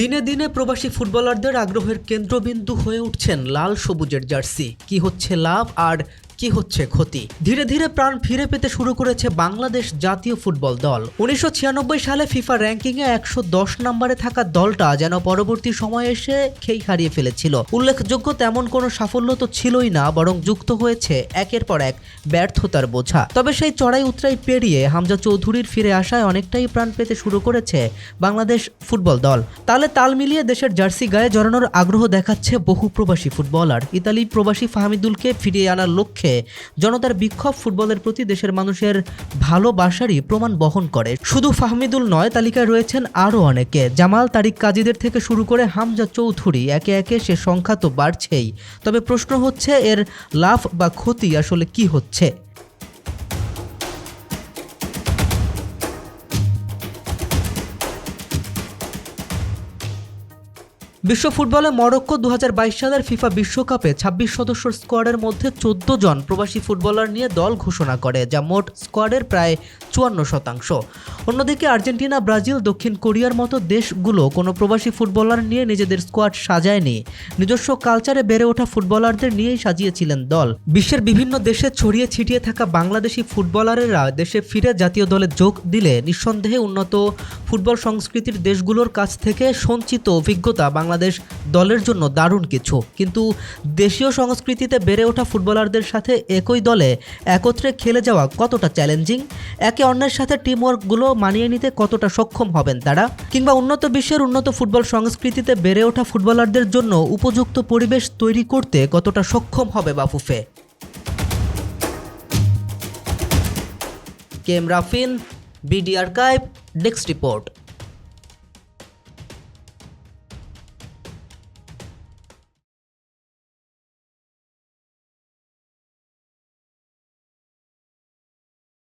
দিনে দিনে প্রবাসী ফুটবলারদের আগ্রহের কেন্দ্রবিন্দু হয়ে উঠছেন লাল সবুজের জার্সি। কি হচ্ছে লাভ আর কি হচ্ছে ক্ষতি? ধীরে ধীরে প্রাণ ফিরে পেতে শুরু করেছে বাংলাদেশ জাতীয় ফুটবল দল। 1996 সালে ফিফা র্যাঙ্কিংয়ে 110 নম্বরে থাকা দলটা যেন পরবর্তী সময়ে এসে খেই হারিয়ে ফেলেছিল। উল্লেখযোগ্য তেমন কোনো সাফল্য তো ছিলই না, বরং যুক্ত হয়েছে একের পর এক ব্যর্থতার বোঝা। তবে সেই চড়াই উতরাই পেরিয়ে হামজা চৌধুরীর ফিরে আসায় অনেকটাই প্রাণ পেতে শুরু করেছে বাংলাদেশ ফুটবল দল। তালে তাল মিলিয়ে দেশের জার্সি গায়ে জড়ানোর আগ্রহ দেখাচ্ছে বহু প্রবাসী ফুটবলার। ইতালি প্রবাসী ফাহমিদুলকে ফিরিয়ে আনার লক্ষ্যে জনতার বিক্ষোভ ফুটবলের প্রতি দেশের মানুষের ভালোবাসারই প্রমাণ বহন করে। শুধু ফাহমিদুল নয়, তালিকায় রয়েছেন আরও অনেকে। জামাল, তারিক কাজীদের থেকে শুরু করে হামজা চৌধুরী, একে একে সে সংখ্যা তো বাড়ছেই। তবে প্রশ্ন হচ্ছে, এর লাভ বা ক্ষতি আসলে কি হচ্ছে? বিশ্ব ফুটবলে মরক্কো 2022 সালের ফিফা বিশ্বকাপে 26 সদস্যের স্কোয়াডের মধ্যে 14 জন প্রবাসী ফুটবলার নিয়ে দল ঘোষণা করে, যা মোট স্কোয়াডের প্রায় 54%। অন্যদিকে আর্জেন্টিনা, ব্রাজিল, দক্ষিণ কোরিয়ার মতো দেশগুলো কোনো প্রবাসী ফুটবলার নিয়ে নিজেদের স্কোয়াড সাজায়নি। নিজস্ব কালচারে বেড়ে ওঠা ফুটবলারদের নিয়েই সাজিয়েছিলেন দল। বিশ্বের বিভিন্ন দেশে ছড়িয়ে ছিটিয়ে থাকা বাংলাদেশি ফুটবলারেরা দেশে ফিরে জাতীয় দলে যোগ দিলে নিঃসন্দেহে উন্নত ফুটবল সংস্কৃতির দেশগুলোর কাছ থেকে সঞ্চিত অভিজ্ঞতা বাংলাদেশ দলের জন্য দারুণ কিছু। কিন্তু দেশীয় সংস্কৃতিতে বেড়ে ওঠা ফুটবলারদের সাথে একই দলে একত্রে খেলে যাওয়া কতটা চ্যালেঞ্জিং? একে অন্যের সাথে টিমওয়ার্কগুলো মানিয়ে নিতে কতটা সক্ষম হবেন তারা? কিংবা উন্নত বিশ্বের উন্নত ফুটবল সংস্কৃতিতে বেড়ে ওঠা ফুটবলারদের জন্য উপযুক্ত পরিবেশ তৈরি করতে কতটা সক্ষম হবে বাফুফে? কেম রাফিন, বিডি আর্কাইভ, ডেস্ক রিপোর্ট।